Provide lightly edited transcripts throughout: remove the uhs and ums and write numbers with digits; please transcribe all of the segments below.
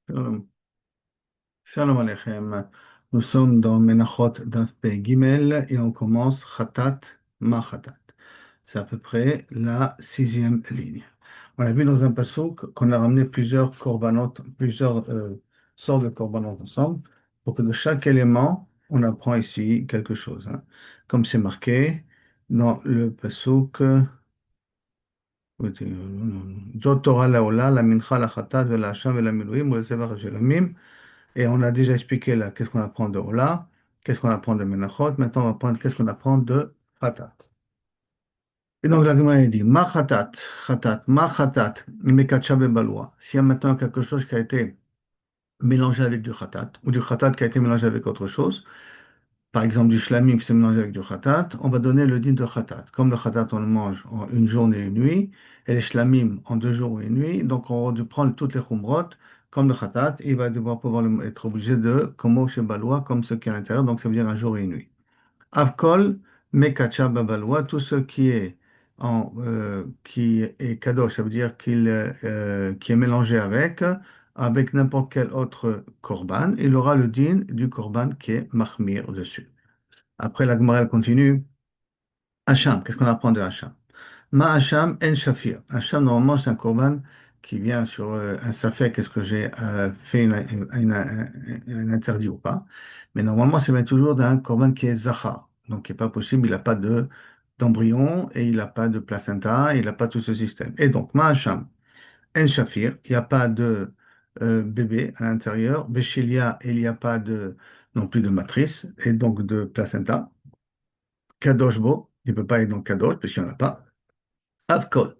Shalom Shalom Aleichem. Nous sommes dans Menachot Daf Pei Gimel et on commence Khatat Ma Khatat. C'est à peu près la sixième ligne. On a vu dans un passouk qu'on a ramené plusieurs korbanot, plusieurs sortes de korbanot ensemble, pour que de chaque élément, on apprend ici quelque chose, hein. Comme c'est marqué dans le passouk, Zot Torah Laola, la Mincha, la Khatat, la Hacham, la Miluim, ou la Sevach, la Mim. Et on a déjà expliqué là qu'est-ce qu'on apprend de Ola, qu'est-ce qu'on apprend de Menachot. Maintenant, on va prendre qu'est-ce qu'on apprend de Khatat. Et donc, la Gemara dit Ma Khatat, Khatat, Ma Khatat, Mekacha Bebaloa. S'il y a maintenant quelque chose qui a été mélangé avec du Khatat, ou du Khatat qui a été mélangé avec autre chose, par exemple du shlamim qui s'est mélangé avec du khatat, on va donner le din de khatat. Comme le khatat, on le mange en une journée et une nuit, et les shlamim en deux jours et une nuit, donc on va dû prendre toutes les khumrot comme le khatat, et il va devoir pouvoir être obligé de komo chez balois, comme ce qui est à l'intérieur, donc ça veut dire un jour et une nuit. Avkol, mekacha babalois, tout ce qui est kadosh, ça veut dire qui est mélangé avec n'importe quel autre korban, il aura le din du korban qui est mahmir dessus. Après, la Gemara elle continue. Hacham, qu'est-ce qu'on apprend de Hacham? Ma Hacham en Shafir. Hacham, normalement, c'est un korban qui vient sur un safek, est-ce que j'ai fait un interdit ou pas? Mais normalement, ça vient toujours d'un korban qui est Zachar. Donc, il n'est pas possible, il n'a pas d'embryon et il n'a pas de placenta, il n'a pas tout ce système. Et donc, Ma Hacham en Shafir, il n'y a pas de bébé à l'intérieur. Béchilia, il n'y a pas non plus de matrice et donc de placenta. Kadosh Bo, il ne peut pas être dans Kadosh, puisqu'il n'y en a pas. Avkol,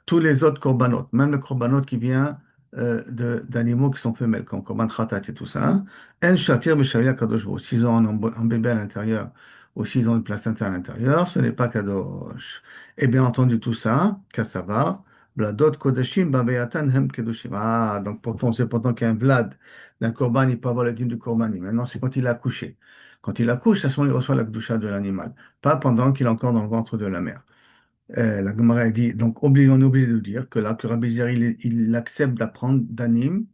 tous les autres korbanot, même le korbanot qui vient d'animaux qui sont femelles, comme korban khatat et tout ça, hein. En shafir b'shavia kadosh Bo. S'ils ont un bébé à l'intérieur, ou s'ils ont une placenta à l'intérieur, ce n'est pas kadosh. Et bien entendu, tout ça, kassavar, bladot kodashim babayatan hem kedoshim. Ah, donc pourtant, c'est pourtant qu'il y a un vlad d'un korban, il peut avoir le dîme du korbani. Maintenant, c'est quand il a accouché. Quand il accouche, à ce moment, il reçoit la kedusha de l'animal, pas pendant qu'il est encore dans le ventre de la mère. La Gemara dit, donc on est obligé de dire que là, que Rabbi Zir, il accepte d'apprendre d'Anim,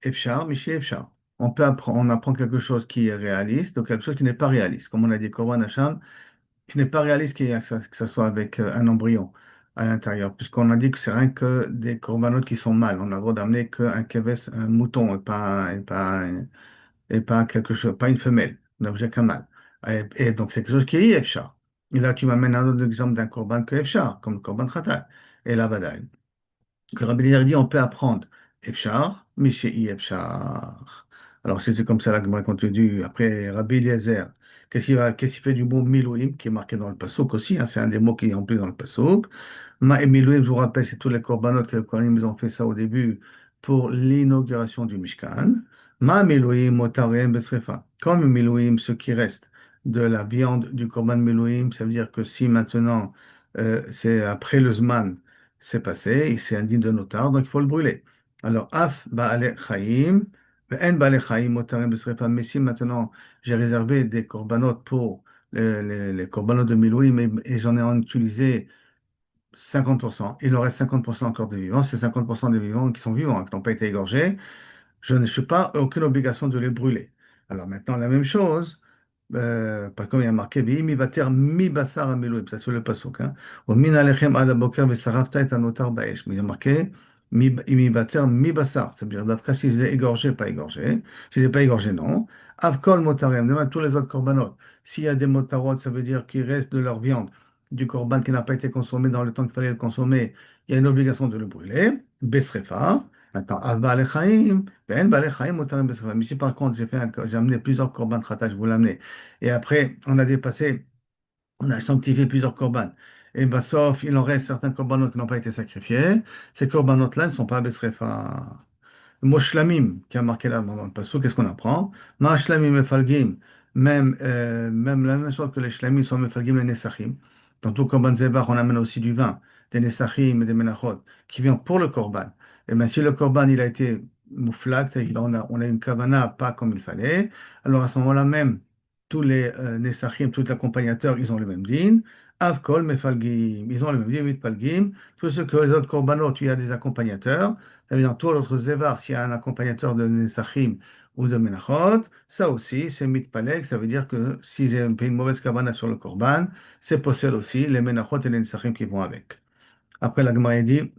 Efshar, Miché Efshar. On apprend quelque chose qui est réaliste, donc quelque chose qui n'est pas réaliste. Comme on a dit, Korban Hacham, qui n'est pas réaliste que ça soit avec un embryon à l'intérieur, puisqu'on a dit que c'est rien que des corbanotes qui sont mâles. On a le droit d'amener qu'un keves, un mouton, et pas quelque chose, pas une femelle, un objet qu'un mâle. Et donc c'est quelque chose qui est Efshar. Et là, tu m'amènes un autre exemple d'un korban que Efshar, comme le korban Khatat, et la Vadaï. Que Rabbi Eliezer dit, on peut apprendre Efshar, mais chez Efshar. Alors, si c'est comme ça, la Gemara continue. Après, Rabbi Eliezer, qu'est-ce qu'il fait du mot Milouim, qui est marqué dans le Passouk aussi, hein, c'est un des mots qui est en plus dans le Passouk. Ma et Milouim, je vous rappelle, c'est tous les korbanot que les Kohanim ils ont fait ça au début pour l'inauguration du Mishkan. Ma Milouim, Motarem, Besrefa. Comme Milouim, ce qui reste de la viande du korban Milouim, ça veut dire que si maintenant, c'est après le Zman, c'est passé, c'est indigne de notar, donc il faut le brûler. Alors, Af Ba'ale Chaim, En Ba'ale Chaim, Motarem Besrefa. Mais si maintenant j'ai réservé des corbanotes pour les corbanotes de Milouim et j'en ai en utilisé 50%, il en reste 50% encore de vivants, c'est 50% des vivants qui sont vivants, hein, qui n'ont pas été égorgés, je ne suis pas aucune obligation de les brûler. Alors maintenant, la même chose, par contre, il y a marqué, mi vater mi basar amelouim, ça c'est le pasuk, hein. Ou min alechem ad aboker vesarafta et anotar baesh. Mais il y a marqué, mi vater mi basar, ça veut dire, d'après si je les ai égorgés, pas égorgés, si je les ai pas égorgés, non. Avkol motarem, demain tous les autres korbanot. S'il y a des motarot, ça veut dire qu'il reste de leur viande, du korban qui n'a pas été consommé dans le temps qu'il fallait le consommer, il y a une obligation de le brûler, besrefa. Maintenant, av ba'al chaim, ben ba'al chaim motarem besrefa. Mais si par contre j'ai amené plusieurs korban khatat, je vous l'amener. Et après, on a dépassé, on a sanctifié plusieurs korbanes. Et bah, sauf, il en reste certains korbanot qui n'ont pas été sacrifiés. Ces korbanot-là ne sont pas besrefa. Le mot shlamim, qui a marqué là dans le passage, qu'est-ce qu'on apprend? Ma shlamim mefalgim, même la même chose que les shlamim sont mefalgim les nesachim. Dans tout korban zebach, on amène aussi du vin, des nesachim et des menachot, qui vient pour le korban. Et bien si le korban, il a été mouflat, on a une kavana pas comme il fallait, alors à ce moment-là même, tous les nesachim, tous les accompagnateurs, ils ont le même din. Avkol Mefalgim. Ils ont le même dit Palgim. Tout ce que les autres korbanot, il y a des accompagnateurs. Ça veut dire, dans tout l'autre Zévar, s'il y a un accompagnateur de Nesachim ou de Menachot, ça aussi, c'est mitpaleg. Ça veut dire que si j'ai une mauvaise kavana sur le korban, c'est possède aussi les Menachot et les Nesachim qui vont avec. Après, la Gemara dit,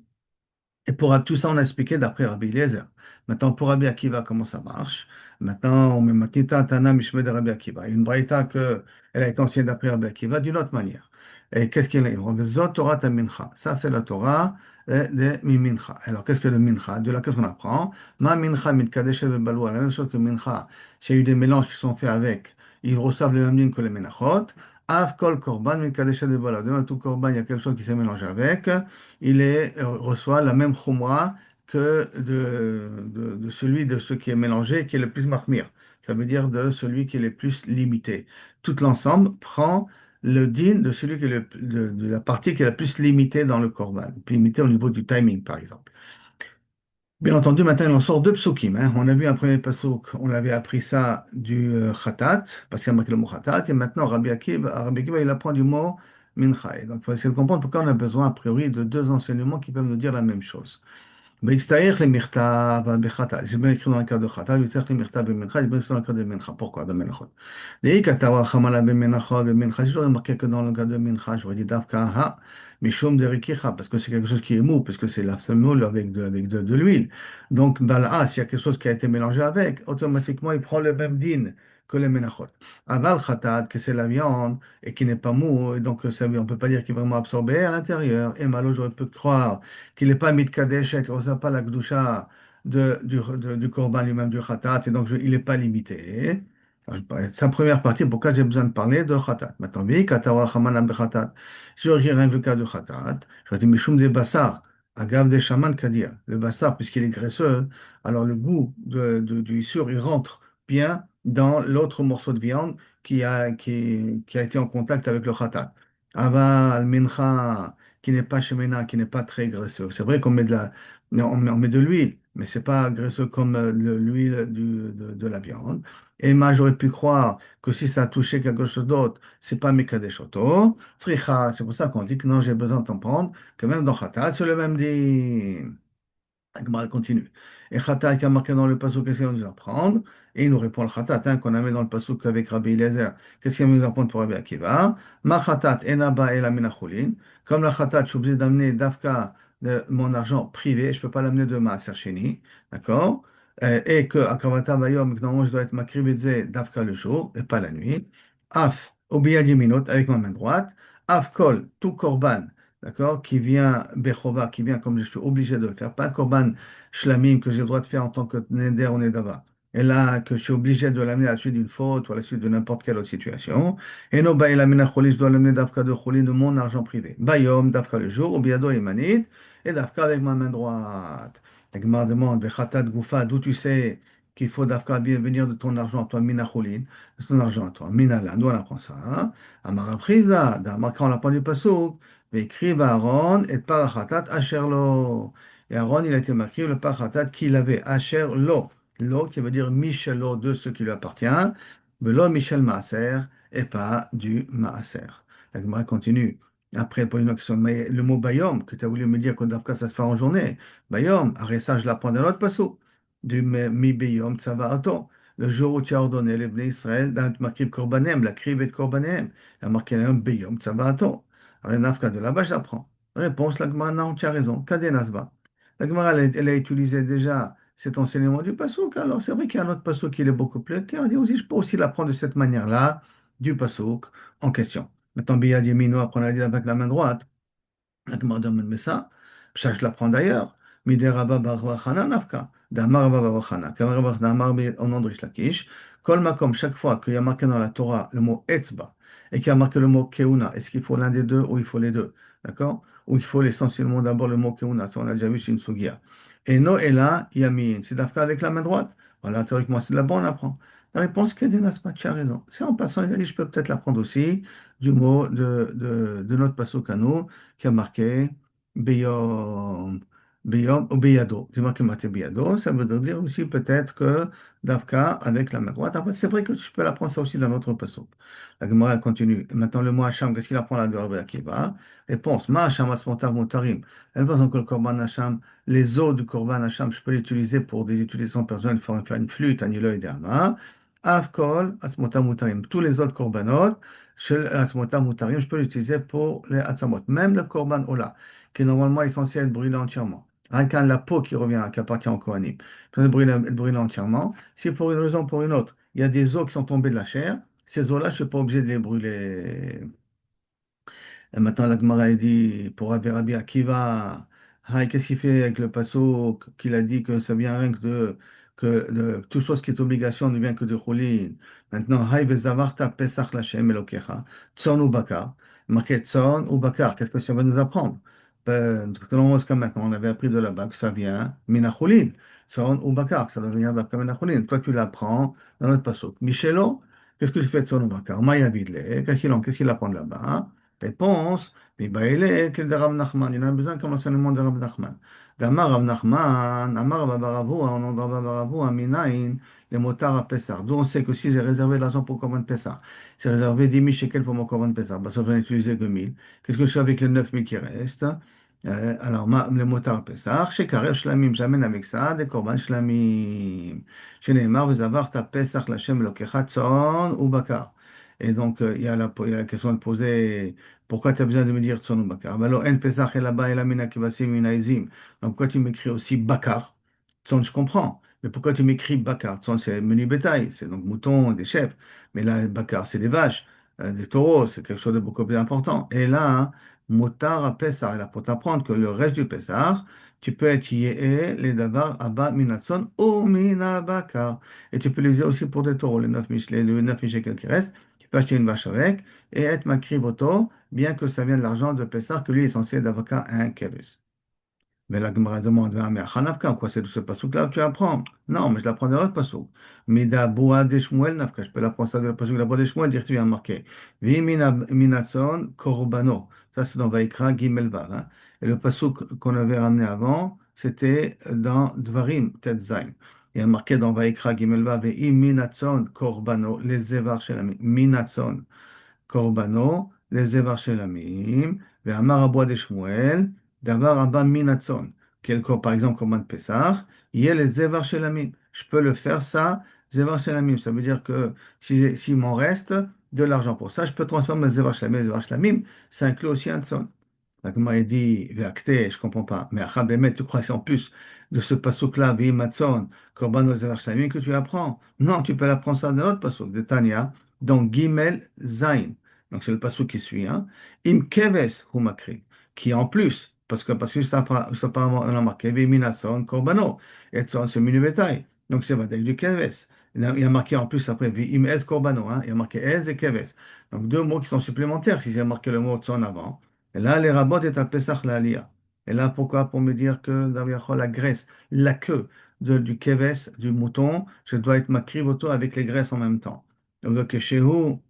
et pour tout ça, on a expliqué d'après Rabbi Eliezer. Maintenant, pour Rabbi Akiva, comment ça marche? Maintenant, on met Matita Tana Mishme de Rabbi Akiva. Une braïta que elle a été enseignée d'après Rabbi Akiva d'une autre manière. Et qu'est-ce qu'il y a? Zot Torah ta mincha. Ça, c'est la Torah de mincha. Alors, qu'est-ce que le mincha? De là, qu'est-ce qu'on apprend? Ma mincha mitkadesh baloua. La même chose que mincha. S'il y a eu des mélanges qui sont faits avec, ils reçoivent le même ligne que les menachot. Av kol korban mitkadesh baloua. Demain, tout korban, il y a quelque chose qui s'est mélangé avec, reçoit la même khumra que de celui de ce qui est mélangé, qui est le plus mahmir. Ça veut dire de celui qui est le plus limité. Tout l'ensemble prend le din de celui qui est de la partie qui est la plus limitée dans le korban, limitée au niveau du timing, par exemple. Bien entendu, maintenant, il en sort deux psukim, hein. On a vu un premier pasuk, on avait appris ça du khatat, parce qu'il y a marqué le mot khatat, et maintenant, Rabbi Akiva, il apprend du mot mincha. Et donc, il faut essayer de comprendre pourquoi on a besoin, a priori, de deux enseignements qui peuvent nous dire la même chose. בהצטער למכתב בחטא, c'est bien écrit dans le cas de חטא, בהצטער למכתב במנחה, c'est bien écrit dans le cas de מנחה. Pourquoi de מנחות? דאי כתב חמלה במנחות, במנחה, si j'aurais marqué que dans le cas de מנחה, j'aurais dit דווקא משום דריקיחה, parce que c'est quelque chose qui est mou, parce que c'est la semoule avec de l'huile. Donc, bal'a, s'il y a quelque chose qui a été mélangé avec, automatiquement, il prend le même din que les menachot. Aval khatat, que c'est la viande, et qui n'est pas mou, et donc ça, on ne peut pas dire qu'il est vraiment absorbé à l'intérieur. Et malo, j'aurais pu croire qu'il n'est pas mitkadesh, qu'il ne reçoit pas la gdusha du korban lui-même, du khatat, et donc il n'est pas limité. Sa première partie, pourquoi j'ai besoin de parler de khatat? Maintenant, oui, katawa chamanam de khatat. Si je regarde le cas de khatat, je vais dire mishum des bassar, agav des shaman kadir. Le bassar, puisqu'il est graisseux, alors le goût du issur, il rentre bien dans l'autre morceau de viande qui a été en contact avec le khatat. Aval mincha qui n'est pas shemena, qui n'est pas très graisseux. C'est vrai qu'on met on met de l'huile, mais c'est pas graisseux comme l'huile de la viande. Et moi, j'aurais pu croire que si ça a touché quelque chose d'autre, c'est pas Mekadesh Oto. Tzricha, c'est pour ça qu'on dit que non, j'ai besoin de t'en prendre, que même dans Khatat, c'est le même dit. La Gemara continue. Et Khatat qui a marqué dans le pasuk, qu'est-ce qu'il va nous apprendre? Et il nous répond le Khatat, hein, qu'on a mis dans le pasuk avec Rabbi Eliezer. Qu'est-ce qu'il va nous apprendre pour Rabbi Akiva? Ma Khatat enaba el minachulin. Comme la Khatat, je suis obligé d'amener d'Afka de mon argent privé, je ne peux pas l'amener de ma Sheni, d'accord? Et que Akavata Bayom, que normalement je dois être makribedze d'Afka le jour et pas la nuit. Af, obiyadi minot, avec ma main droite. Af kol, tout korban. D'accord, qui vient Bechova, qui vient comme je suis obligé de le faire, pas un Korban Shlamim que j'ai le droit de faire en tant que Neder ou Nedava. Et là, que je suis obligé de l'amener à la suite d'une faute ou à la suite de n'importe quelle autre situation. Et non, bah, il amène à Kholi, je dois l'amener d'Afka de Kholi de mon argent privé. Bayom, d'Afka le jour, ou Biado Emanit, et d'Afka avec ma main droite. La Gemara demande, Bechatat Goufa, d'où tu sais qu'il faut d'Afka bien venir de ton argent à toi, Mina Kholin, de ton argent à toi. Minala, nous on apprend ça. Hein? Amara Priza, on apprend du Passouk. Écrit Aaron et parachatat asher lo. Et Aaron, il a été marqué le parachatat qu'il avait asher lo. Lo qui veut dire Michelo de ce qui lui appartient. Mais lo Michel Maaser et pas du Maaser. La Gemara continue. Après, pour une question, mais le mot bayom que tu as voulu me dire qu'au Dafka ça se fait en journée. Bayom, après ça, je l'apprends dans l'autre passo. Du mi bayom tzava'ato. Le jour où tu as ordonné les Bnei Israël, dans le marqué Korbanem, la crive de Korbanem, il a marqué un bayom tzava'ato. Renafka de là-bas, j'apprends. Réponse, la Gemara, non, tu as raison. Kadenasba. La Gemara, elle a utilisé déjà cet enseignement du Passouk. Alors, c'est vrai qu'il y a un autre Passouk qui est beaucoup plus clair. Elle dit aussi, je peux aussi l'apprendre de cette manière-là, du Passouk en question. Maintenant, Biyad Yemino, apprendre à dire avec la main droite. La Gemara demande, mais ça, je l'apprends d'ailleurs. Midé Rabba bar Vachana nafka. Damar Rabba bar Vachana. Damar au nom de Rish Lakish. Kol makom, chaque fois qu'il y a marqué dans la Torah le mot etzba et qu'il y a marqué le mot keuna, est-ce qu'il faut l'un des deux ou il faut les deux? D'accord? Ou il faut essentiellement d'abord le mot keuna, ça on a déjà vu, c'est une sugia. Et no ela yamin, c'est d'Afka avec la main droite. Voilà, théoriquement, c'est de là-bas on apprend. La réponse, Kedenasma, tu as raison. C'est en passant, il a dit, je peux peut-être l'apprendre aussi du mot de notre pasuk à nous qui a marqué Beyom. Biyom ou biyado. C'est marqué maté biyado. Ça veut dire aussi peut-être que Davka avec la main droite. Après, c'est vrai que tu peux l'apprendre ça aussi dans notre passage. La Gemara elle continue. Et maintenant, le mot Hacham, qu'est-ce qu'il apprend là de Rabbi Akiva? Réponse. Ma Hacham asmontav motarim. Elle pense que le Korban Hacham, les os du Korban Hacham, je peux l'utiliser pour des utilisations personnelles, faire une flûte, un ilo et des hamas. Avkol asmontav motarim. Tous les autres korbanot, asmontav motarim, je peux l'utiliser pour les atzamot. Même le Korban Ola, qui est normalement essentiel de brûler entièrement. Rien qu'à la peau qui revient, qui appartient au Kohanim. Il le brûler entièrement. Si pour une raison ou pour une autre, il y a des os qui sont tombés de la chair, ces os-là, je ne suis pas obligé de les brûler. Et maintenant, la Gemara elle dit, pour Rabbi Akiva, qu'est-ce qu'il fait avec le passo qu'il a dit que ça vient rien que de toute chose qui est obligation ne vient que de Choulin. Maintenant, Hay vezavarta pesach Lashem Elokecha, Tson ou Bakar. Marqué Tson ou Bakar, qu'est-ce que ça va nous apprendre? Jusqu'à maintenant, on avait appris de là-bas que ça vient Mina Choulin, Tson ou Bakar, que ça doit venir d'après Mina Choulin. Toi, tu l'apprends dans notre passo. Michelo, qu'est-ce que tu fais Tson ou Bakar? Maya Vidle, qu'est-ce qu'il apprend là-bas? Réponse, Mibaïlek, de Rav Nachman. Il en a besoin comme enseignement de Rav Nachman. D'Amar Rav Nachman, Amar Babaravu, on nom de Babaravu, Aminaïn, les motards à Pessah. D'où on sait que si j'ai réservé l'argent pour Korban Pessah, j'ai réservé 10 000 shekels pour mon Korban Pessah, bah, ça va utiliser que 1000. Qu'est-ce que je fais avec les 9 000 qui restent? Alors, les motards à Pessah, chez Karev Shlamim, j'amène avec ça des Korban Shlamim. Chez Neymar, vous avez ta Pessah, Lachem, Lokechat, Tzon ou Bakar. Et donc, il y a la question de poser. Pourquoi tu as besoin de me dire Tsonou Bakar? Ben alors, En Pesach et là-bas, et la mina qui va mina ezim. Donc, pourquoi tu m'écris aussi Bakar? Tson, je comprends. Mais pourquoi tu m'écris Bakar? Tson, c'est menu bétail. C'est donc moutons, des chèvres. Mais là, Bakar, c'est des vaches, des taureaux. C'est quelque chose de beaucoup plus important. Et là, hein, Motar à Pesach. Là, pour t'apprendre que le reste du Pesach, tu peux être Yéé, les Davar, Abba, Minatson, ou Mina Bakar. Et tu peux l'utiliser aussi pour des taureaux, les 9 shekels qui restent. Tu peux acheter une vache avec et être makriboto, bien que ça vienne de l'argent de Pessah, que lui est censé d'avoir un keves. Mais la Gemara demande, ah, mais Hanafka, quoi, c'est de ce pasouk-là que tu apprends? Non, mais je l'apprends dans l'autre pasouk. Mida boa de Shmuel nafka, je peux l'apprendre ça de la pasouk de la boa de Shmuel, dire tu viens marqué. Vi minatson korbano. Ça, c'est dans Vaikra Gimel Vav, hein. Et le pasouk qu'on avait ramené avant, c'était dans Dvarim, Tet Zain. Il y a marqué dans Vaikra Gimel Vav, et minatson korbano, les zevar shel minatson. Korbano, les Evar Shelamim, Ve'amar Aboua de Shmuel, Davar Abba Minatson. Par exemple, Korban Pessah, il y a les Evar Shelamim. Je peux le faire ça, Zevar Shelamim. Ça veut dire que s'il m'en reste de l'argent pour ça, je peux transformer les Zevar Shelamim. Les Zevar Shelamim, ça inclut aussi un Tson. Donc, m'a dit, Ve'akte, je comprends pas. Mais Achabemet, tu crois que c'est en plus de ce pasouk-là, Ve'imatson, Korban Zevar Shelamim, que tu apprends? Non, tu peux l'apprendre ça dans l'autre pasouk, de Tanya, donc Gimel Zain. Donc c'est le passage qui suit, hein. Im keves humakri, qui en plus, parce que juste apparemment, on a marqué Viminason korbano, et son c'est minu bétail. Donc c'est vadel du keves. Il y a marqué en plus après im es korbano, hein. Il y a marqué es et keves. Donc deux mots qui sont supplémentaires si j'ai marqué le mot tson avant. Et là, les rabots est à Pesach la Aliyah. Et là, pourquoi? Pour me dire que dans la graisse, la queue du keves, du mouton, je dois être makrivoto avec les graisses en même temps. Donc, chez vous,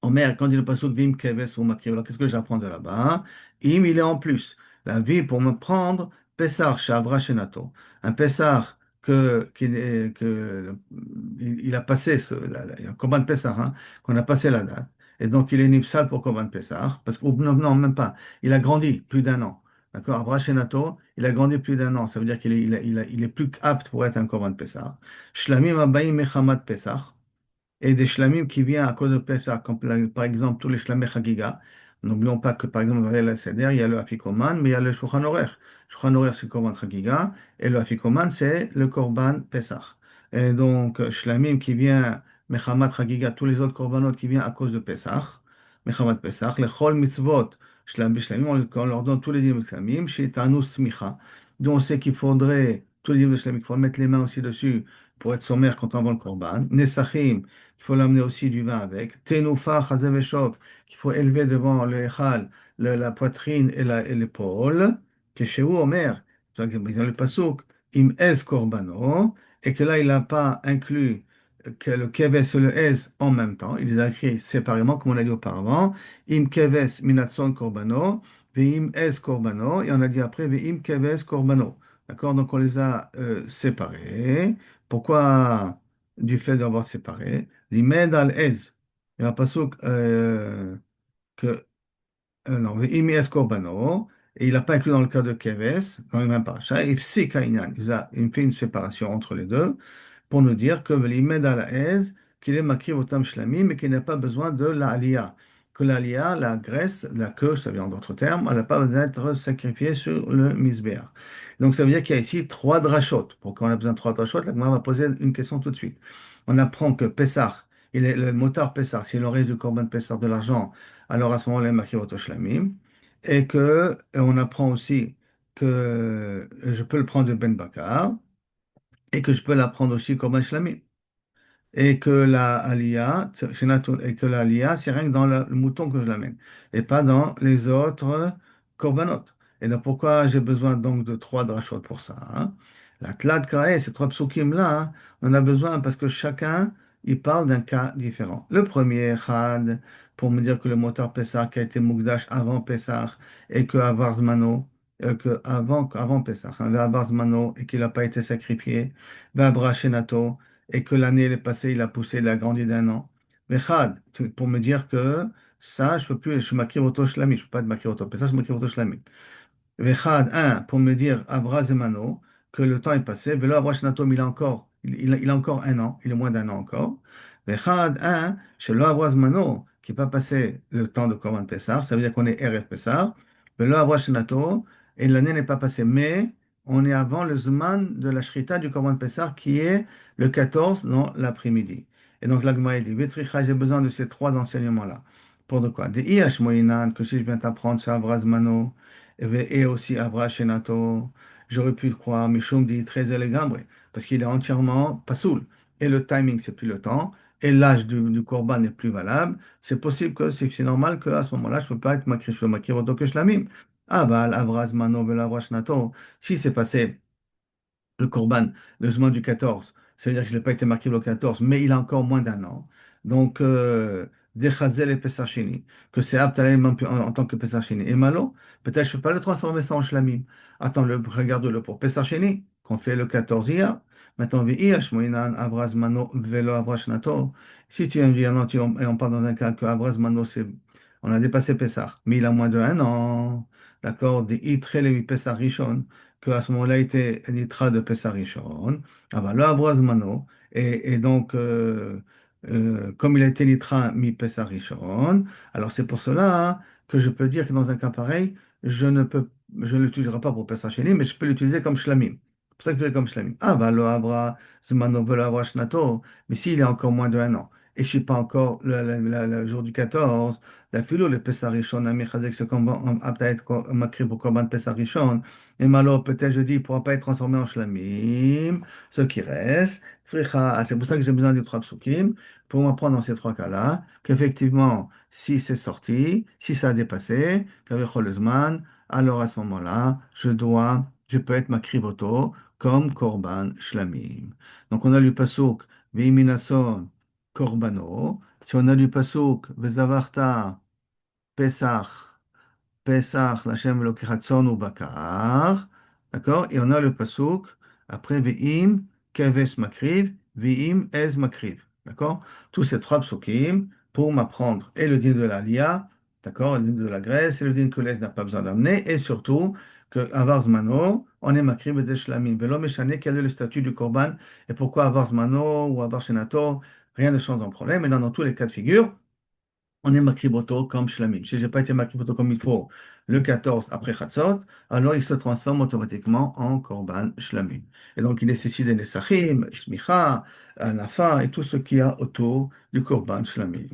Omer, quand il dit le pasuk Vim keves ou makriv, alors qu'est-ce que j'apprends de là-bas? Im, il est en plus. La vie pour me prendre, Pessar, Shavra Shenato. Un Pessar il a passé, il y a un Korban Pessar, hein, qu'on a passé la date. Et donc il est nipsal pour Korban Pessar, parce que, non, non, même pas. Il a grandi plus d'un an. D'accord? Avra Shenato, il a grandi plus d'un an. Ça veut dire qu'il est plus apte pour être un Korban Pessar. Shlamim Abaim Mechamad Pessar et des shlamim qui viennent à cause de Pessah, comme par exemple tous les shlamim Chagiga. N'oublions pas que par exemple dans la Seder, il y a le Afikoman, mais il y a le Shulchan Aruch. Shulchan Aruch, c'est le Korban Chagiga, et le Afikoman, c'est le Korban Pessah. Et donc, shlamim qui vient, Mechamat Chagiga, tous les autres korbanot qui viennent à cause de Pessah, Mechamat Pessah, les Chol Mitzvot, shlamim, on leur donne tous les dîmes de shlamim, chez Tanu Smicha, dont on sait qu'il faudrait, tous les dîmes de shlamim, il faut mettre les mains aussi dessus pour être sommaire quand on vend le korban. Nesachim, il faut l'amener aussi du vin avec. Tenoufa, chazev et shov, qu'il faut élever devant le echal, la poitrine et l'épaule. Que chez vous, Omer, dans le pasouk, im es korbano, et que là, il n'a pas inclus que le keves et le es en même temps. Il les a écrits séparément, comme on l'a dit auparavant. Im keves minatson korbano, Ve'im es korbano, et on a dit après Ve'im keves korbano. D'accord? Donc on les a séparés. Pourquoi du fait d'avoir séparé? L'imed al ez. Il y a un pasuk que non, Ve'im es korbano, et il n'a pas inclus dans le cas de keves, dans le même paracha. Ifsik ha'inyan. Il fait une séparation entre les deux pour nous dire que l'Imed à la aise, qu'il est makri otam shlamim, mais qu'il n'a pas besoin de l'aliyah. Que l'aliyah, la graisse, la queue, ça vient en d'autres termes, elle n'a pas besoin d'être sacrifiée sur le misbéach. Donc ça veut dire qu'il y a ici trois drachot. Pourquoi on a besoin de trois drachot? Là, on va poser une question tout de suite. On apprend que Pessah, le motard Pessah, s'il aurait du korban Pessah de l'argent, alors à ce moment-là, il est makri otam shlamim. Et on apprend aussi que je peux le prendre de Ben Bakar et que je peux la prendre aussi comme un shlamim. Et que la aliyah, et que la aliyah, c'est rien que dans le mouton que je l'amène, et pas dans les autres korbanot. Et donc pourquoi j'ai besoin donc de trois drachot pour ça, hein? La tlad kae, ces trois psukim-là, hein, on a besoin parce que chacun, il parle d'un cas différent. Le premier, Chad, pour me dire que le moteur Pessah qui a été Mukdash avant Pessah, et que Avar Zmano, avant Pessah, hein, Avar Zmano, et qu'il n'a pas été sacrifié, Vabra Shenato, et que l'année elle est passée, il a poussé, il a grandi d'un an. Mais Chad, pour me dire que ça, je peux plus, je suis makir auto shlami, je peux pas être makir auto, ça, je suis makir auto shlami. Vechad, un, pour me dire Avra Zemano, que le temps est passé. Velo Avra Shnatom, il a encore un an, il est moins d'un an encore. Vechad, un, chez Lo Avra Zemano, qui n'est pas passé le temps de Korban Pessah, ça veut dire qu'on est RF Pessah. Velo Avra Shnato, et l'année n'est pas passée. Mais on est avant le Zman de la Shrita du Korban Pessah, qui est le 14 dans l'après-midi. Et donc l'Agma dit, Vetzricha, j'ai besoin de ces trois enseignements-là. Pour de quoi? Des Iash Moinan, que si je viens t'apprendre sur Avra Zmano, et aussi Avra Shenato, j'aurais pu le croire, Mishum dit très élégant, parce qu'il est entièrement pasoul. Et le timing, c'est plus le temps, et l'âge du korban n'est plus valable. C'est possible que c'est normal qu'à ce moment-là, je ne peux pas être makri makiroto que shlamim. Ah, bah, Avra Zmano, Avra Shenato, si c'est passé le Corban, le Zman du 14. C'est-à-dire que je n'ai pas été marqué le 14, mais il a encore moins d'un an. Donc, Dechazel et Pesachini, que c'est apte à aller en tant que Pesachini. Et Malo, peut-être je ne peux pas le transformer ça en Shlamim. Attends, regarde-le pour Pesachini, qu'on fait le 14 hier. Maintenant, V'ir, Shmoinan, Avraz Mano, Velo Avraz Shnato. Si tu viens me dire non, et on parle dans un cas que Avraz Mano, on a dépassé Pessah, mais il a moins de un an. D'accord? Des Itre Levi Pessah Rishon, qu'à ce moment-là, il était Nitra de Pessah Rishon. Ah bah, le Avraz Mano. Et donc, comme il a été Nitra mi Pessah Rishon, alors c'est pour cela hein, que je peux dire que dans un cas pareil, je ne l'utiliserai pas pour Pessah Sheni, mais je peux l'utiliser comme Shlamim. C'est pour ça que je fais comme Shlamim. Ah bah, le Avra Zmano velo Avra Shnato, mais s'il est encore moins de un an, et je ne suis pas encore le jour du 14, la philo, le Pessah Rishon, Ami Chazek, ce qu'on va apte à être makri pour Korban Pessah Rishon, et malo, peut-être je dis, il ne pourra pas être transformé en Shlamim, ce qui reste. C'est pour ça que j'ai besoin des trois psukim, pour m'apprendre dans ces trois cas-là, qu'effectivement, si c'est sorti, si ça a dépassé, qu'avec Holzman, alors à ce moment-là, je peux être makrivoto comme korban shlamim. Donc on a lu pasuk, v'iminason korbano. Si on a lu pasuk, vezavarta pesach Pesach, Lachem Elokechatzon ou Bakar. D'accord? Et on a le pasuk, après Ve'im, Keves Makriv, Ve'im, Ez Makriv. D'accord? Tous ces trois psukim pour m'apprendre et le din de l'Alia, d'accord? Le din de la graisse et le din que l'Ez n'a pas besoin d'amener, et surtout que Avar Zmano, on est Makriv et Zeshlamim. Velo Meshane, quel est le statut du Korban et pourquoi Avar Zmano ou Avar Shenato, rien ne change en problème. Et dans tous les cas de figure, on est makriboto comme shlamim. Si je n'ai pas été makriboto comme il faut le 14 après Chatzot, alors il se transforme automatiquement en korban shlamim. Et donc il nécessite des nesachim, smicha, anafa et tout ce qu'il y a autour du korban shlamim.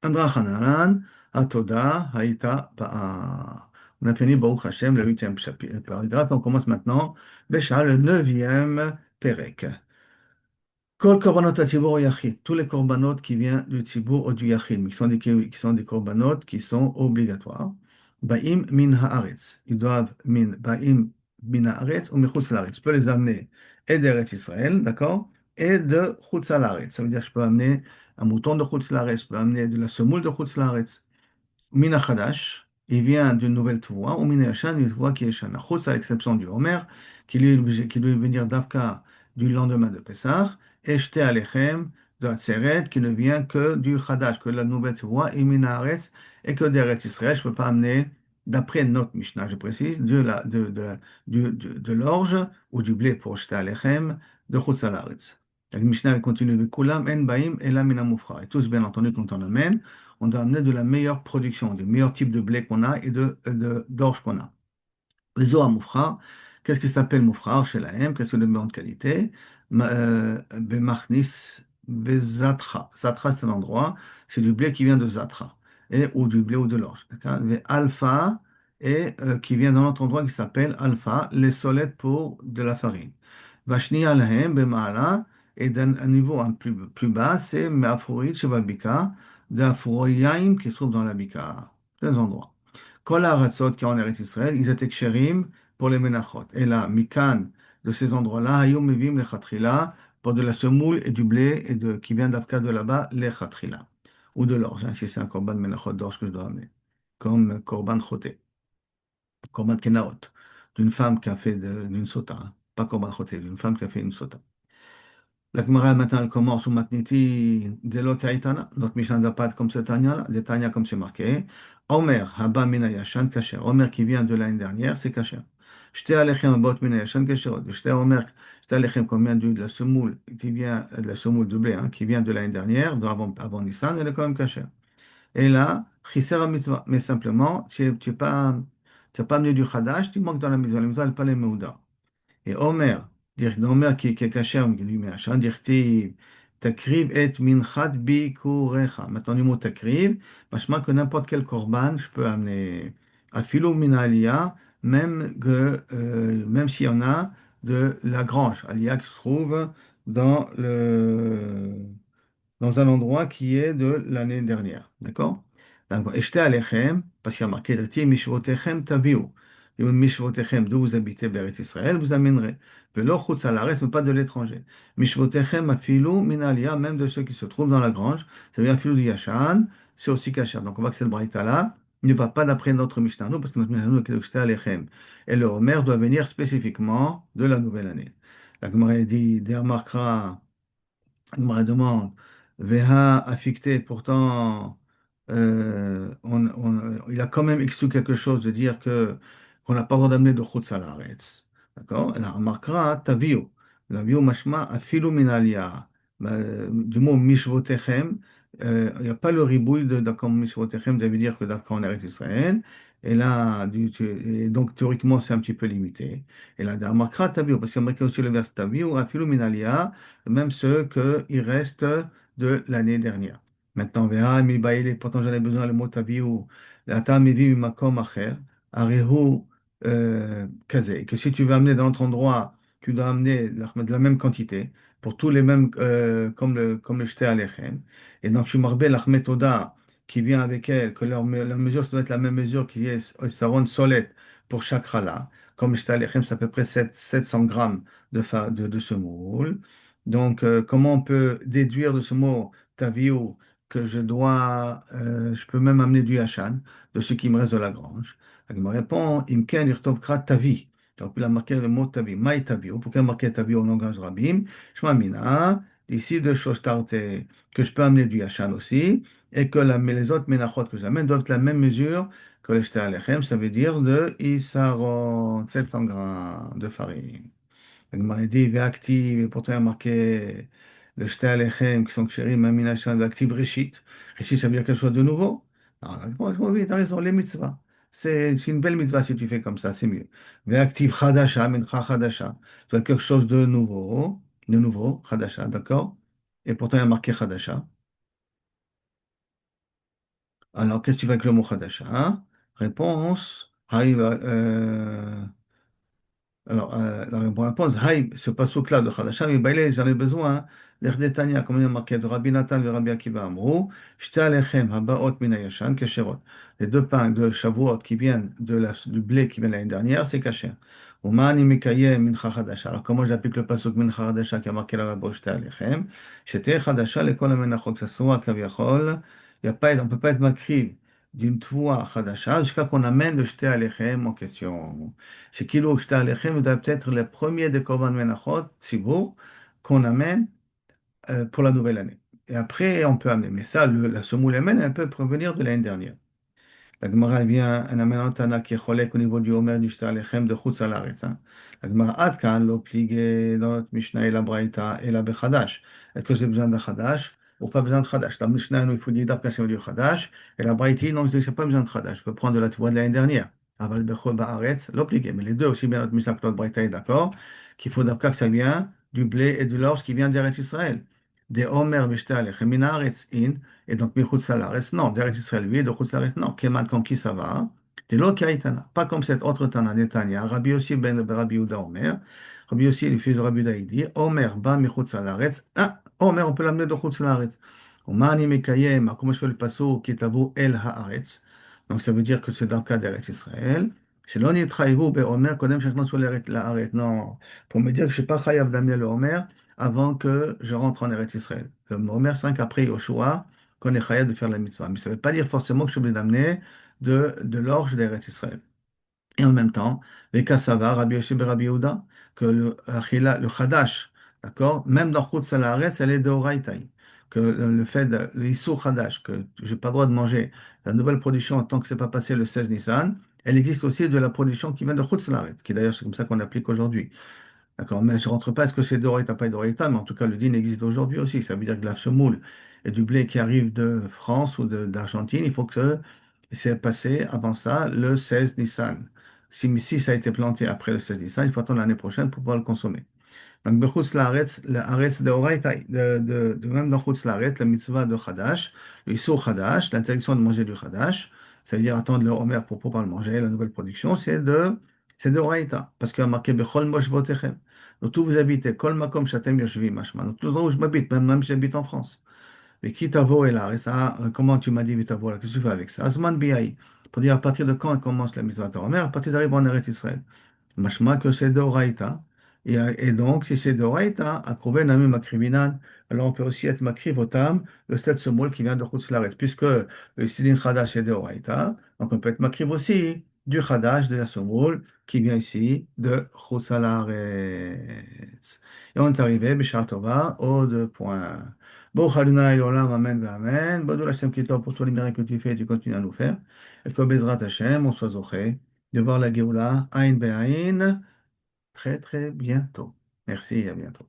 Amra Hananan, Atoda, Haïta, Ba'a. On a fini, Baruch Hashem, le huitième paragraphe. On commence maintenant, Bécha, le neuvième Perek. Kol korbanot hatzibur yachid, tous les korbanot qui viennent du tzibur ou du yachid, qui sont des korbanot qui sont obligatoires. Baim min haaretz, ils doivent baim min haaretz ou michutz laaretz. Je peux les amener et d'Eretz Israël, d'accord, et de chutz laaretz. Ça veut dire que je peux amener un mouton de chutz laaretz, je peux amener de la semoule de chutz laaretz, min hachadash. il vient d'une nouvelle voie, ou min yashan, une voie qui est shana. Chutz, à l'exception du Homer, qui lui venir d'Avka du lendemain de Pessah, et Shte Alechem de Hatzeret, qui ne vient que du Chadash, que la nouvelle voie, et min haaretz, et que d'Eretz Israël, je ne peux pas amener, d'après notre Mishnah, je précise, de l'orge ou du blé pour Shte Alechem de Chutz Laaretz. La Mishnah elle continue de Kulam en baim et la mina mufra. Et tous, bien entendu, quand on amène, on doit amener de la meilleure production, du meilleur type de blé qu'on a et d'orge qu'on a. Réseau à Moufra, qu'est-ce qui s'appelle Moufra chez la M? Qu'est-ce que de bonne qualité? Bemachnis, Bezatra. Zatra, c'est un endroit, c'est du blé qui vient de Zatra, ou du blé ou de l'orge. D'accord. Alpha, qui vient d'un autre endroit qui s'appelle Alpha, les solettes pour de la farine. Vashni Alhem, Bemala, et d'un niveau plus bas, c'est Meaforit, Shebabika, d'Afroyaim qui se trouve dans la Bika. Deux endroits. Kol ha'aratzot qui est en Eretz Israël, ils étaient ksherim pour les menachot. Et là, mikan, de ces endroits-là, hayom mevim lechatrila, pour de la semoule et du blé, qui vient d'Afka de là-bas, lechatrila. Ou de l'orge, hein, si c'est un korban menachot d'orge que je dois amener. Comme korban choté, korban kenaot, d'une femme qui a fait d'une sota, hein. Pas korban choté, d'une femme qui a fait une sota. La Gemara maintenant elle commence au matniti de l'Okaitana. Notre Mishnah n'a pas comme ce Tanya, des Tanya comme c'est marqué. Omer, Haba Mina Yashan Kasher. Omer qui vient de l'année dernière, c'est Kasher. Shte Alechem Abot Mina Yashan Kasher. Shte Omer, Shte Alechem, comme vient de la semoule, qui vient de la semoule de blé, hein, qui vient de l'année dernière, avant Nissan, elle est quand même Kasher. Et là, Chisera Mitzvah. Mais simplement, tu n'as pas amené du Khadash, tu manques dans la mitzvah. La mitzvah n'est pas les Meuda. Et Omer, Omer qui est caché, lui, machin, dirtiv, takriv et minchat bikurecha. Maintenant, du mot takriv, machma que n'importe quel korban, je peux amener à philo minalia, même s'il y en a de la grange, alia qui se trouve dans dans un endroit qui est de l'année dernière. D'accord? Donc, Eshte alechem, parce qu'il y a marqué Driti mishvotechem tabiu. Mishvotechem, d'où vous habitez, Beret Israël, vous amènerez. Velo chutz alaretz, mais pas de l'étranger. Mishvotechem afilu minalia, même de ceux qui se trouvent dans la grange. Ça veut dire afilu du yashan, c'est aussi kasher. Donc, on voit que cette braïta là ne va pas d'après notre Mishnah, parce que notre Mishnah, nous, Eshte alechem. Et le Homer doit venir spécifiquement de la nouvelle année. La Gemara dit, des remarquera. Il me demande, VH affecté, pourtant, il a quand même exclu quelque chose de dire qu'on n'a pas le droit d'amener de chutz à l'aaretz. D'accord? Elle remarquera, taviu. Taviu mashma afilu min aliyah. Du mot mishvotechem, il n'y a pas le ribouille comme mishvotechem, ça veut dire que d'accord, on est Israël. Et là, et donc théoriquement, c'est un petit peu limité. Et là, remarquera taviu, parce qu'il y a marqué aussi le vers taviu, afilu min aliyah, même ceux qu'il reste de l'année dernière. Maintenant, on verra, mi baile, pourtant j'en ai besoin le mot tabi ou la tamivi makom acher, arehu kazé. Que si tu veux amener dans notre endroit, tu dois amener de la même quantité, pour tous les mêmes, comme le jeté alechem. Et donc, je suis marbé l'achmetoda qui vient avec elle, que leur mesure, ça doit être la même mesure qui est saron solette pour chaque challah. Comme le jeté alechem, c'est à peu près 700 grammes de semoule. Donc, comment on peut déduire de ce mot taviou que je peux même amener du hachan, de ce qui me reste de la grange? Il me répond, Imken irtovkra tavi. Donc, il a marqué le mot tavi. Maï taviou. Pourquoi marquer taviou en langage rabim? Shma mina, ici deux choses tartées, que je peux amener du hachan aussi, et que les autres menachot que j'amène doivent être la même mesure que le shté alechem, ça veut dire de isaron, 700 grammes de farine. Elle m'a dit, active, et pourtant il y a marqué le jeté alechem, qui sont kshérim, aminachan, active réchit. Réchit, ça veut dire quelque chose de nouveau. Alors, oui, tu as raison, les mitzvahs. C'est une belle mitzvah si tu fais comme ça, c'est mieux. Active chadasha, mincha chadasha. Tu as quelque chose de nouveau, chadasha, d'accord? Et pourtant il y a marqué chadasha. Alors, qu'est-ce que tu fais avec le mot chadasha? Réponse. Alors, la bonne réponse, Haïm, ce passouk-là de Chadasham, j'en ai besoin. L'Erdetania, comme il est marqué, de Rabbi Nathan et Rabbi Akiva Amrou, Shte Alechem, Habaot Mina Yashan, Kesherot. Les deux pains de Shavuot qui viennent du blé qui vient l'année dernière, c'est Kasher. Umani Mikayem Mincha Chadasha. Alors, comment j'applique le passouk Mincha Chadasha qui a marqué là-bas, Shte Alechem? Shete Chadasha, l'école Menachot, que ce soit Kaviachol, on ne peut pas être makriv d'une Tvoua Chadasha jusqu'à qu'on amène le Shté Alechem en question. C'est qu'il le Shté Alechem doit être le premier des Korban Menachot, Tzibour, qu'on amène pour la nouvelle année. Et après, on peut amener. Mais ça, la semoule amène, elle peut provenir de l'année dernière. La Gemara vient, un amenant Tana qui est cholek au niveau du Homer du Shté Alechem de Chutz Alaretz. La Gemara Adkan, l'obligé dans notre Mishnah et la Braïta et la Bechadash. Est-ce que j'ai besoin de Chadash ou pas besoin de Chadash? La Mishnah, nous, il faut dire d'après c'est du Chadash. Et la Braïta, non, je dis que c'est pas besoin de Chadash. Je peux prendre de la Tvoua de l'année dernière. Aval Bechol Baaretz, l'obligé. Mais les deux, aussi bien notre Mishnah que notre Braïta est d'accord qu'il faut d'après que ça vient du blé et de l'orge qui vient d'Eretz Israël. Des Homer Bishté Alechem min Haaretz in. Et donc, Michutz Salares, non. D'Eretz Israël, oui. De Chutz Salares, non. Keman, comme qui ça va? De l'Okaïtana. Pas comme cet autre Tana, Netanya. Rabbi aussi ben Rabbi Yehuda Omer. Rabbi aussi, le fils de Rabbi Yehuda, il dit Omer, ba Michutz Salares. Ah, Omer, on peut l'amener de Chutz Salares. Omani Mekayem, comment je fais le passo qui est à vous, El Haaretz. Donc, ça veut dire que c'est dans le cas d'Eretz Israël. C'est l'on y travaille-vous, ben Omer, Kodem, chacun sur l'Eretz Haaretz. Non. Pour me dire que je ne suis pas chayav d'amener le Omer avant que je rentre en Eretz Israël. Le Omer 5 après Yoshua, qu'on est chayav de faire la mitzvah. Mais ça ne veut pas dire forcément que je suis obligé d'amener de l'orge d'Eretz Israël. Et en même temps, les Kassava, Rabbi Yoshi ben Rabbi Yehuda, que le Chadash, d'accord, même dans Chutz La'aretz, elle est de Oraïtaï. Que le fait de l'Issur Chadash, que je n'ai pas le droit de manger la nouvelle production tant que ce n'est pas passé le 16 Nissan, elle existe aussi de la production qui vient de Chutz La'aretz, qui d'ailleurs c'est comme ça qu'on applique aujourd'hui. D'accord, mais je ne rentre pas, est-ce que c'est d'Oraïta, pas d'Oraïta, mais en tout cas le din existe aujourd'hui aussi. Ça veut dire que de la semoule et du blé qui arrive de France ou d'Argentine, il faut que c'est passé avant ça le 16 Nissan. Si ça a été planté après le 16 Nissan, il faut attendre l'année prochaine pour pouvoir le consommer. Donc, Bechutz Laaretz, le Haaretz de Oraïta, même dans Chutz Laaretz, la mitzvah de Chadash, le Issur Chadash, l'interdiction de manger du Chadash, c'est-à-dire attendre le Homer pour pouvoir le manger, la nouvelle production, c'est de Oraïta, parce qu'il y a marqué Bechol Moshvotechem. Donc, où vous habitez, Kol Makom Shatem Yoshvim Mashma. Donc, tout où je m'habite, même si j'habite en France. Mais qui t'avo est là, et ça, comment tu m'as dit Vitavo, là, qu'est-ce que tu fais avec ça? Azman Biaï, pour dire à partir de quand elle commence la mitzvah de Homer, à partir d'arriver en Eretz Israël. Mashma que c'est d'Oraïta. Et donc, si c'est d'Oraïta, à Krouven Nami Makrivinan, alors on peut aussi être Makrivotam, le 7 semoul qui vient de Chutzlaret, puisque le Sidin Chadash est d'Oraïta, donc on peut être Makriv aussi du Chadash, de la semoul, qui vient ici de Chutzlaret. Et on est arrivé, Bishar Tova, au 2 points. Bon, Adonai Olam, Amen, Amen. Bodou Hashem Kitov pour tous les miracles que tu fais et tu continues à nous faire. Et que Bezrat Hashem, on soit zoché de voir la Géoula, Aïn Be'aïn, très très bientôt. Merci et à bientôt.